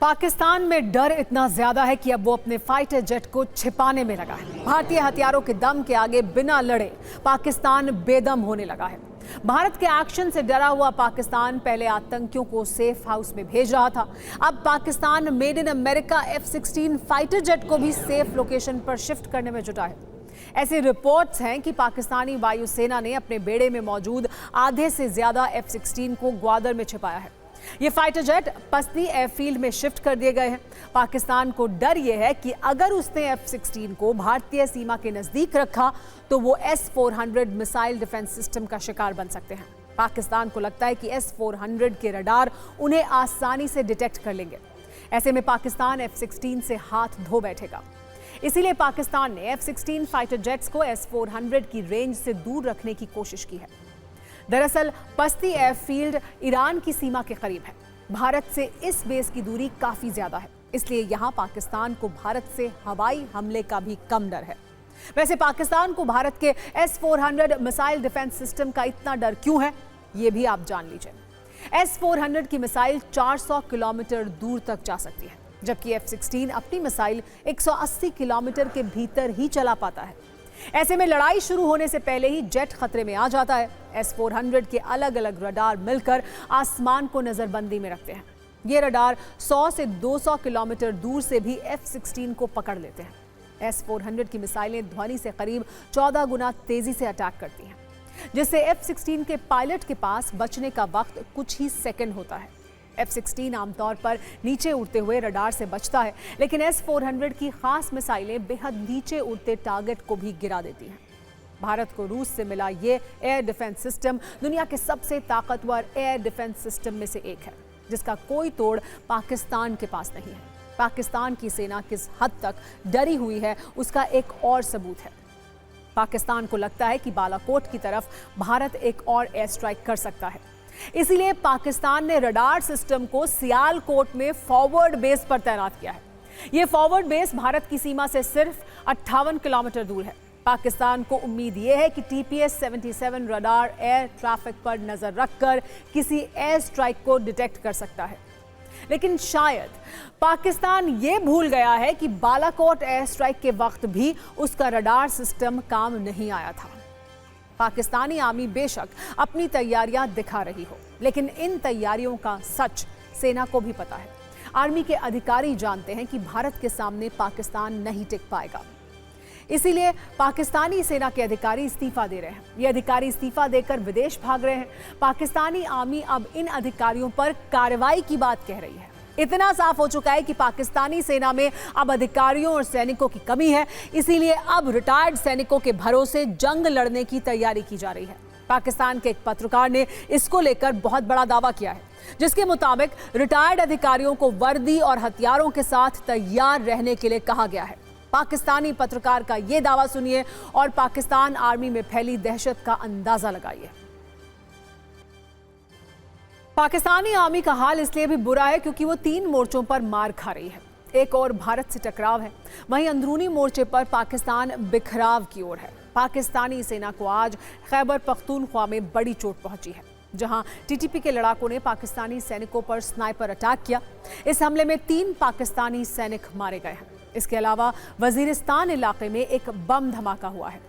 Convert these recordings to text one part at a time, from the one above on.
पाकिस्तान में डर इतना ज्यादा है कि अब वो अपने फाइटर जेट को छिपाने में लगा है। भारतीय हथियारों के दम के आगे बिना लड़े पाकिस्तान बेदम होने लगा है। भारत के एक्शन से डरा हुआ पाकिस्तान पहले आतंकियों को सेफ हाउस में भेज रहा था। अब Pakistan made in America F-16 fighter jet को भी सेफ लोकेशन पर शिफ्ट करने में जुटा है। ऐसी रिपोर्ट्स हैं कि पाकिस्तानी वायुसेना ने अपने बेड़े में मौजूद आधे से ज्यादा F-16 को ग्वादर में छिपाया है। ये फाइटर जेट पस्ती एयरफील्ड में शिफ्ट कर दिए गए हैं। पाकिस्तान को डर यह है कि अगर उसने F-16 को भारतीय सीमा के नजदीक रखा तो वो S-400 मिसाइल डिफेंस सिस्टम का शिकार बन सकते हैं। पाकिस्तान को लगता है कि S-400 के रडार उन्हें आसानी से डिटेक्ट कर लेंगे। ऐसे में पाकिस्तान F-16 से हाथ धो बैठेगा। इसीलिए पाकिस्तान ने F-16 फाइटर जेट्स को S-400 की रेंज से दूर रखने की कोशिश की है। दरअसल पस्ती एयरफील्ड ईरान की सीमा के करीब है। भारत से इस बेस की दूरी काफी ज्यादा है, इसलिए यहां पाकिस्तान को भारत से हवाई हमले का भी कम डर है। वैसे पाकिस्तान को भारत के S-400 मिसाइल डिफेंस सिस्टम का इतना डर क्यों है, ये भी आप जान लीजिए। S-400 की मिसाइल 400 किलोमीटर दूर तक जा सकती है, जबकि F-16 अपनी मिसाइल 180 किलोमीटर के भीतर ही चला पाता है। ऐसे में लड़ाई शुरू होने से पहले ही जेट खतरे में आ जाता है। S-400 के अलग अलग रडार मिलकर आसमान को नजरबंदी में रखते हैं। ये रडार 100 से 200 किलोमीटर दूर से भी F-16 को पकड़ लेते हैं। S-400 की मिसाइलें ध्वनि से करीब 14 गुना तेजी से अटैक करती हैं, जिससे F-16 के पायलट के पास बचने का वक्त कुछ ही सेकंड होता है। F-16 आमतौर पर नीचे उड़ते हुए रडार से बचता है, लेकिन S-400 की खास मिसाइलें बेहद नीचे उड़ते टारगेट को भी गिरा देती हैं। भारत को रूस से मिला ये एयर डिफेंस सिस्टम दुनिया के सबसे ताकतवर एयर डिफेंस सिस्टम में से एक है, जिसका कोई तोड़ पाकिस्तान के पास नहीं है। पाकिस्तान की सेना किस हद तक डरी हुई है, उसका एक और सबूत है। पाकिस्तान को लगता है कि बालाकोट की तरफ भारत एक और एयर स्ट्राइक कर सकता है। इसीलिए पाकिस्तान ने रडार सिस्टम को सियालकोट में फॉरवर्ड बेस पर तैनात किया है। यह फॉरवर्ड बेस भारत की सीमा से सिर्फ 58 किलोमीटर दूर है। पाकिस्तान को उम्मीद यह है कि TPS-77 रडार एयर ट्रैफिक पर नजर रखकर किसी एयर स्ट्राइक को डिटेक्ट कर सकता है। लेकिन शायद पाकिस्तान ये भूल गया है कि बालाकोट एयर स्ट्राइक के वक्त भी उसका रडार सिस्टम काम नहीं आया था। पाकिस्तानी आर्मी बेशक अपनी तैयारियां दिखा रही हो, लेकिन इन तैयारियों का सच सेना को भी पता है। आर्मी के अधिकारी जानते हैं कि भारत के सामने पाकिस्तान नहीं टिक पाएगा। इसीलिए पाकिस्तानी सेना के अधिकारी इस्तीफा दे रहे हैं। ये अधिकारी इस्तीफा देकर विदेश भाग रहे हैं। पाकिस्तानी आर्मी अब इन अधिकारियों पर कार्रवाई की बात कह रही है। इतना साफ हो चुका है कि पाकिस्तानी सेना में अब अधिकारियों और सैनिकों की कमी है, इसीलिए अब रिटायर्ड सैनिकों के भरोसे जंग लड़ने की तैयारी की जा रही है। पाकिस्तान के एक पत्रकार ने इसको लेकर बहुत बड़ा दावा किया है, जिसके मुताबिक रिटायर्ड अधिकारियों को वर्दी और हथियारों के साथ तैयार रहने के लिए कहा गया है। पाकिस्तानी पत्रकार का यह दावा सुनिए और पाकिस्तान आर्मी में फैली दहशत का अंदाजा लगाइए। पाकिस्तानी आर्मी का हाल इसलिए भी बुरा है क्योंकि वो 3 मोर्चों पर मार खा रही है। एक और भारत से टकराव है, वहीं अंदरूनी मोर्चे पर पाकिस्तान बिखराव की ओर है। पाकिस्तानी सेना को आज खैबर पख्तूनख्वा में बड़ी चोट पहुंची है, जहां TTP के लड़ाकों ने पाकिस्तानी सैनिकों पर स्नाइपर अटैक किया। इस हमले में 3 पाकिस्तानी सैनिक मारे गए हैं। इसके अलावा वजीरिस्तान इलाके में एक बम धमाका हुआ है।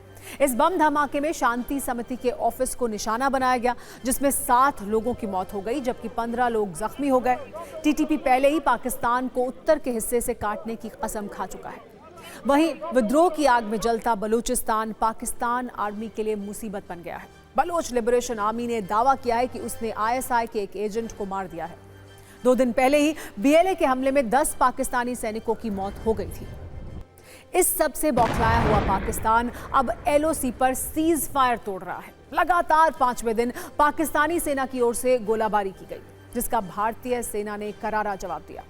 इस बम धमाके में शांति समिति के ऑफिस को निशाना बनाया गया, जिसमें 7 लोगों की मौत हो गई, जबकि 15 लोग जख्मी हो गए। TTP पहले ही पाकिस्तान को उत्तर के हिस्से से काटने की कसम खा चुका है। वहीं विद्रोह की आग में जलता बलूचिस्तान पाकिस्तान आर्मी के लिए मुसीबत बन गया है। बलोच लिबरेशन आर्मी ने दावा किया है कि उसने ISI के एक एजेंट को मार दिया है। 2 दिन पहले ही BLA के हमले में 10 पाकिस्तानी सैनिकों की मौत हो गई थी। इस सब से बौखलाया हुआ पाकिस्तान अब LOC पर सीज फायर तोड़ रहा है। लगातार 5वें दिन पाकिस्तानी सेना की ओर से गोलाबारी की गई, जिसका भारतीय सेना ने करारा जवाब दिया।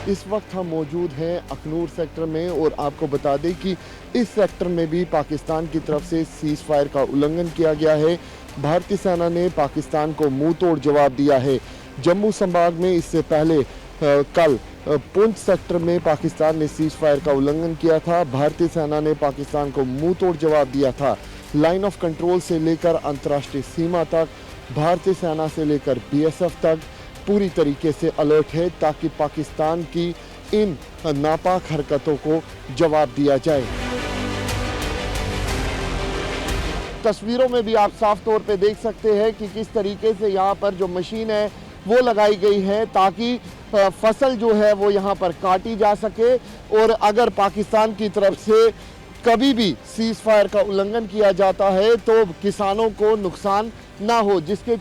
इस वक्त हम मौजूद हैं अखनूर सेक्टर में और आपको बता दें कि इस सेक्टर में भी पाकिस्तान की तरफ से सीज फायर का उल्लंघन किया गया है। भारतीय सेना ने पाकिस्तान को मुंह तोड़ जवाब दिया है। जम्मू संभाग में इससे पहले कल पुंछ सेक्टर में पाकिस्तान ने सीज फायर का उल्लंघन किया था। भारतीय सेना ने पाकिस्तान को मुंह तोड़ जवाब दिया था। लाइन ऑफ कंट्रोल से लेकर अंतर्राष्ट्रीय सीमा तक, भारतीय सेना से लेकर बीएसएफ तक पूरी तरीके से अलर्ट है ताकि पाकिस्तान की इन नापाक हरकतों को जवाब दिया जाए। तस्वीरों में भी आप साफ तौर पे देख सकते हैं कि किस तरीके से यहाँ पर जो मशीन है वो लगाई गई है ताकि फसल जो है वो यहाँ पर काटी जा सके, और अगर पाकिस्तान की तरफ से कभी भी सीज फायर का उल्लंघन किया जाता है तो किसानों को नुकसान ना हो, जिसके